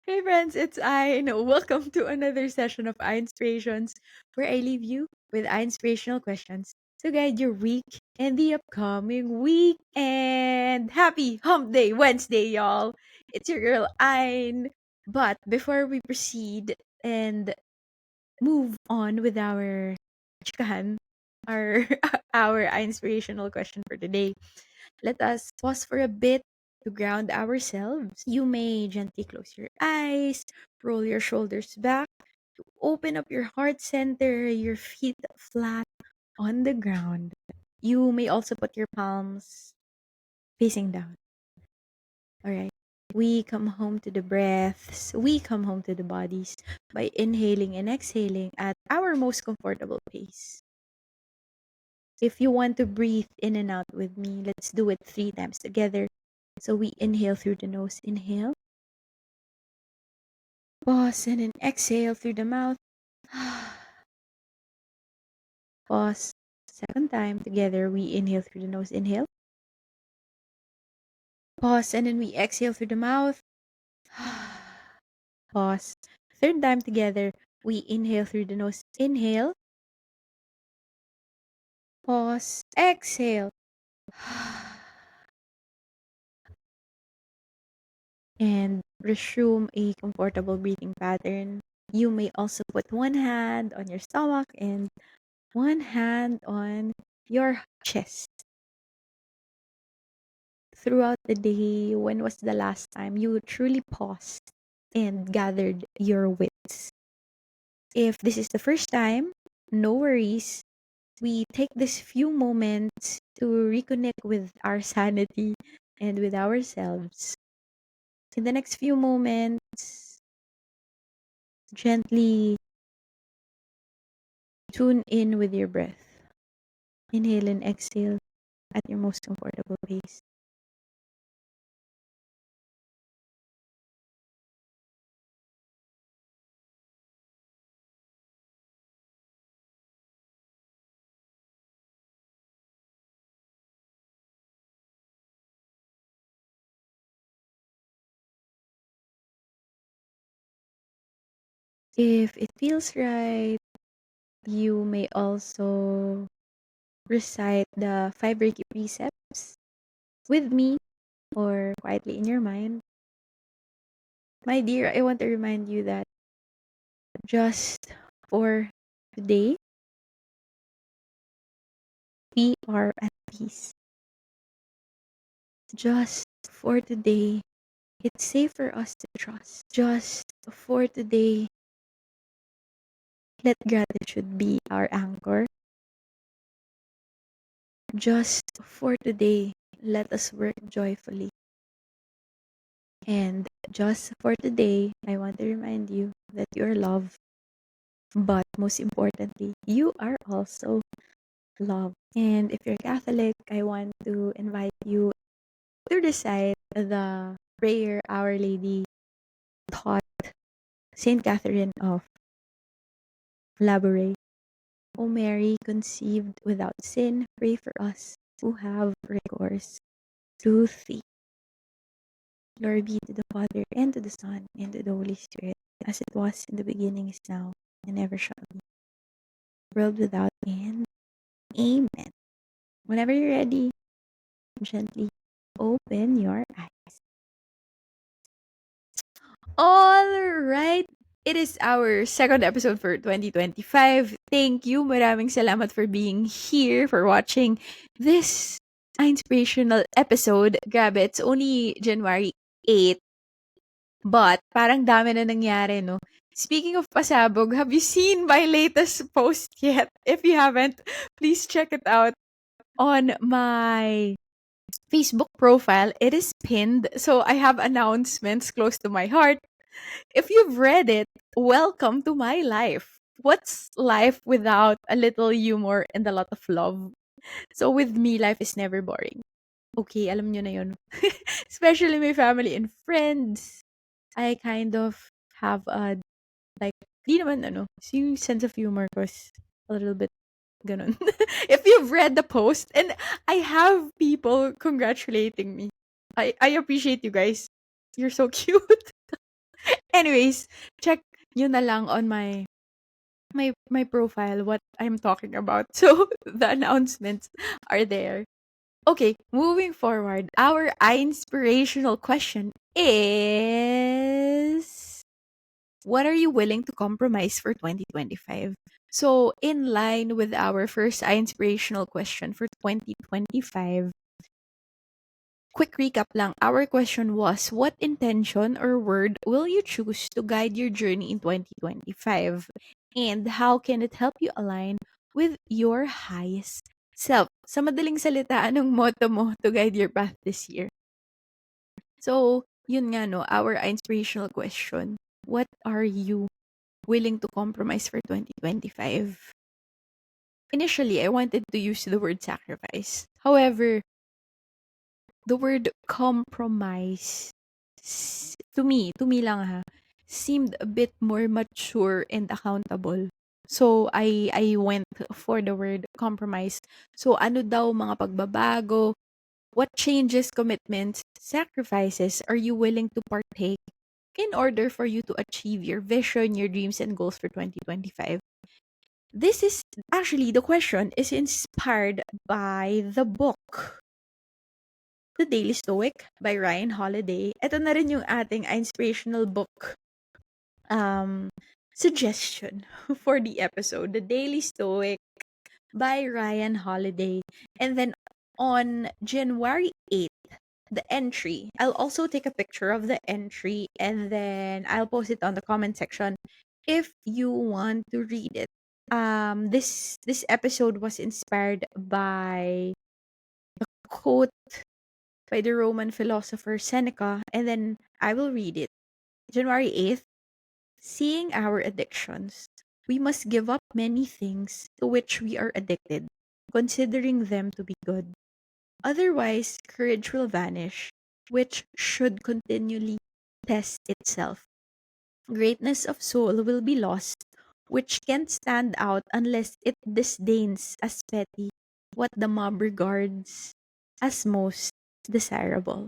Hey friends, it's Ayn. Welcome to another session of Inspirations, where I leave you with inspirational questions to guide your week and the upcoming weekend. Happy Hump Day Wednesday, y'all! It's your girl Ayn. But before we proceed and move on with our chikahan, our our inspirational question for today, let us pause for a bit to ground ourselves. You may gently close your eyes, roll your shoulders back, open up your heart center, your feet flat on the ground. You may also put your palms facing down. All right. We come home to the breaths, we come home to the bodies by inhaling and exhaling at our most comfortable pace. If you want to breathe in and out with me, let's do it 3 times together. So we inhale through the nose, inhale, pause, and then exhale through the mouth. Pause. Second time together, we inhale through the nose, inhale, pause, and then we exhale through the mouth. Pause. Third time together, we inhale through the nose, inhale, pause, exhale. And resume a comfortable breathing pattern. You may also put one hand on your stomach and one hand on your chest. Throughout the day, when was the last time you truly paused and gathered your wits? If this is the first time, no worries. We take this few moments to reconnect with our sanity and with ourselves. In the next few moments, gently tune in with your breath. Inhale and exhale at your most comfortable pace. If it feels right, you may also recite the 5 Reiki precepts with me or quietly in your mind. My dear, I want to remind you that just for today, we are at peace. Just for today, it's safe for us to trust. Just for today, let gratitude be our anchor. Just for today, let us work joyfully. And just for today, I want to remind you that you are loved, but most importantly, you are also loved. And if you're Catholic, I want to invite you to recite the prayer Our Lady taught Saint Catherine of Labouré. O Mary, conceived without sin, pray for us who have recourse to thee. Glory be to the Father, and to the Son, and to the Holy Spirit, as it was in the beginning, is now, and ever shall be, world without end. Amen. Whenever you're ready, gently open your eyes. All right. It is our second episode for 2025. Thank you. Maraming salamat for being here, for watching this inspirational episode. Grabe, it's only January 8th, but parang dami na nangyari, no? Speaking of pasabog, have you seen my latest post yet? If you haven't, please check it out on my Facebook profile. It is pinned, so I have announcements close to my heart. If you've read it, welcome to my life. What's life without a little humor and a lot of love? So with me, life is never boring. Okay, alam nyo na yun. Especially my family and friends. I kind of have a, like, di naman ano, yung sense of humor ko is a little bit ganun. If you've read the post, and I have people congratulating me. I appreciate you guys. You're so cute. Anyways, check nyo na lang on my profile what I'm talking about. So the announcements are there. Okay, moving forward, our inspirational question is, what are you willing to compromise for 2025? So, in line with our first inspirational question for 2025, quick recap lang. Our question was, what intention or word will you choose to guide your journey in 2025? And how can it help you align with your highest self? Sa madaling salita, anong motto mo to guide your path this year? So, yun nga no, our inspirational question. What are you willing to compromise for 2025? Initially, I wanted to use the word sacrifice. However, the word compromise, to me lang ha, seemed a bit more mature and accountable. So, I went for the word compromise. So, ano daw mga pagbabago, what changes, commitments, sacrifices are you willing to partake in order for you to achieve your vision, your dreams, and goals for 2025? This is actually, the question is inspired by the book The Daily Stoic by Ryan Holiday. Ito na rin yung ating inspirational book um, suggestion for the episode. The Daily Stoic by Ryan Holiday. And then on January 8th, the entry, I'll also take a picture of the entry and then I'll post it on the comment section if you want to read it. This episode was inspired by a quote by the Roman philosopher Seneca, and then I will read it. January 8th, seeing our addictions, we must give up many things to which we are addicted, considering them to be good. Otherwise, courage will vanish, which should continually test itself. Greatness of soul will be lost, which can't stand out unless it disdains as petty what the mob regards as most desirable.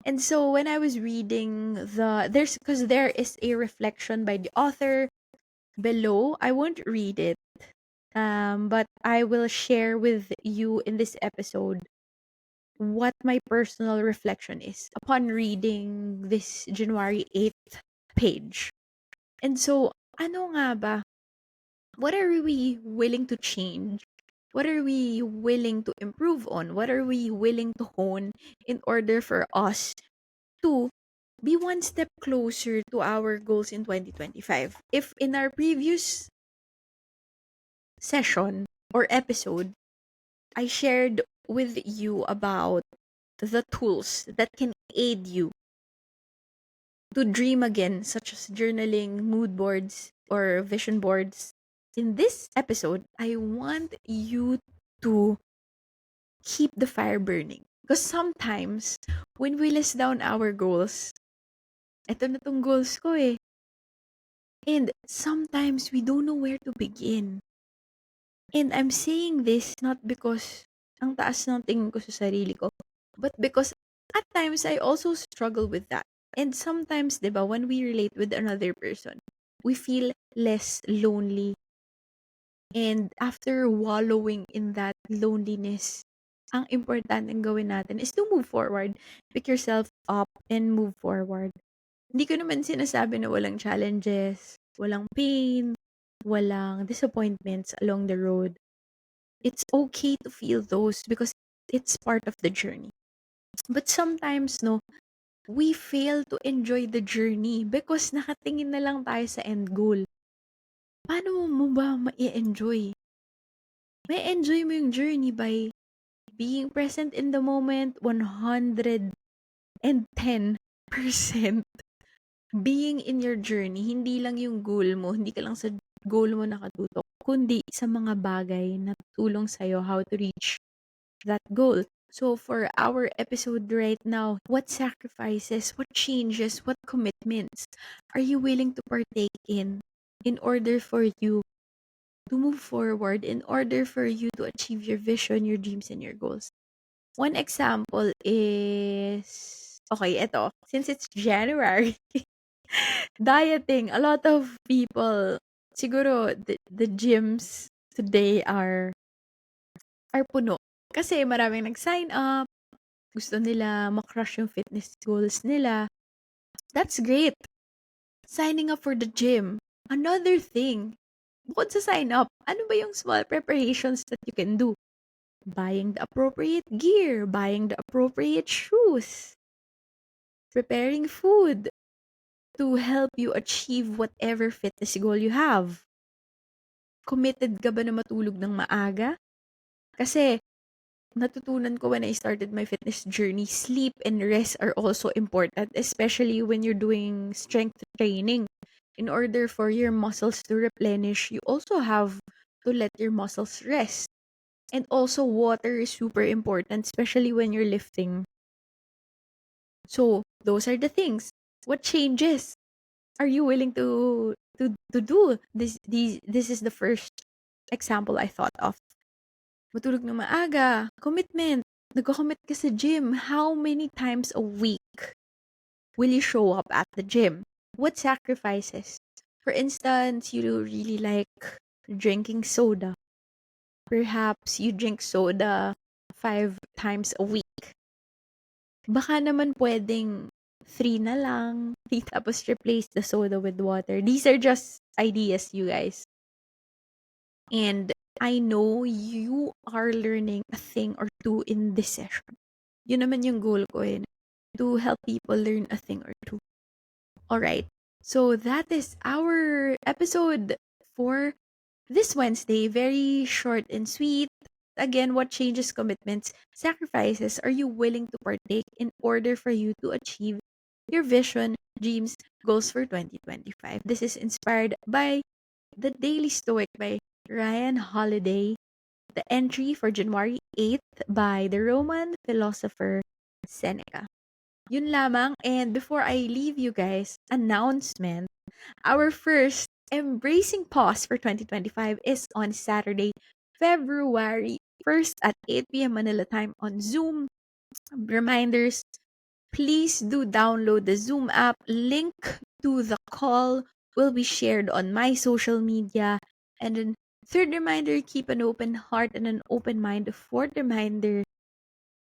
And so when I was reading because there is a reflection by the author below. I won't read it, but I will share with you in this episode what my personal reflection is upon reading this January 8th page. And so, ano nga ba? What are we willing to change? What are we willing to improve on? What are we willing to hone in order for us to be one step closer to our goals in 2025? If in our previous session or episode, I shared with you about the tools that can aid you to dream again, such as journaling, mood boards, or vision boards. In this episode, I want you to keep the fire burning. Because sometimes, when we list down our goals, eto na tong goals ko eh. And sometimes, we don't know where to begin. And I'm saying this not because ang taas ng tingin ko sa sarili ko, but because at times, I also struggle with that. And sometimes, di ba, when we relate with another person, we feel less lonely. And after wallowing in that loneliness, ang importanteng gawin natin is to move forward. Pick yourself up and move forward. Hindi ko naman sinasabi na walang challenges, walang pain, walang disappointments along the road. It's okay to feel those because it's part of the journey. But sometimes, no, we fail to enjoy the journey because nakatingin na lang tayo sa end goal. Paano mo ba ma-enjoy? May enjoy mo yung journey by being present in the moment 110%. Being in your journey, hindi lang yung goal mo, hindi ka lang sa goal mo nakatutok, kundi sa mga bagay na tutulong sa'yo how to reach that goal. So for our episode right now, what sacrifices, what changes, what commitments are you willing to partake in order for you to move forward, in order for you to achieve your vision, your dreams, and your goals? One example is, okay, eto, since it's January, Dieting, a lot of people, siguro the gyms today are puno. Kasi maraming nag-sign up, gusto nila ma-crush yung fitness goals nila. That's great. Signing up for the gym. Another thing, bukod sa sign up, ano ba yung small preparations that you can do? Buying the appropriate gear, buying the appropriate shoes, preparing food to help you achieve whatever fitness goal you have. Committed ka ba na matulog ng maaga? Kasi natutunan ko when I started my fitness journey, sleep and rest are also important, especially when you're doing strength training. In order for your muscles to replenish, you also have to let your muscles rest. And also, water is super important, especially when you're lifting. So, those are the things. What changes are you willing to do? This is the first example I thought of. Matulog ng maaga, commitment. Nagko-commit ka sa gym. How many times a week will you show up at the gym? What sacrifices? For instance, you really like drinking soda. Perhaps you drink soda 5 times a week. Baka naman pwedeng 3 na lang, 3 tapos replace the soda with water. These are just ideas, you guys. And I know you are learning a thing or two in this session. Yun naman yung goal ko eh, to help people learn a thing or two. Alright, so that is our episode for this Wednesday. Very short and sweet. Again, what changes, commitments, sacrifices are you willing to partake in order for you to achieve your vision, dreams, goals for 2025? This is inspired by The Daily Stoic by Ryan Holiday, the entry for January 8th by the Roman philosopher Seneca. Yun lamang. And before I leave you guys, announcement. Our first Embracing Pause for 2025 is on Saturday, February 1st at 8 p.m. Manila time on Zoom. Reminders, please do download the Zoom app. Link to the call will be shared on my social media. And then third reminder, keep an open heart and an open mind. Fourth reminder,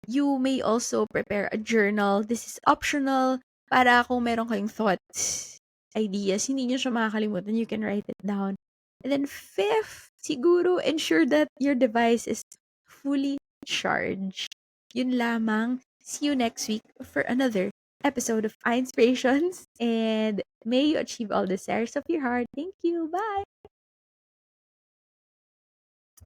you may also prepare a journal. This is optional para kung meron kayong thoughts, ideas, hindi nyo siya makakalimutan, you can write it down. And then fifth, siguro ensure that your device is fully charged. Yun lamang. See you next week for another episode of Inspirations. And may you achieve all the desires of your heart. Thank you. Bye.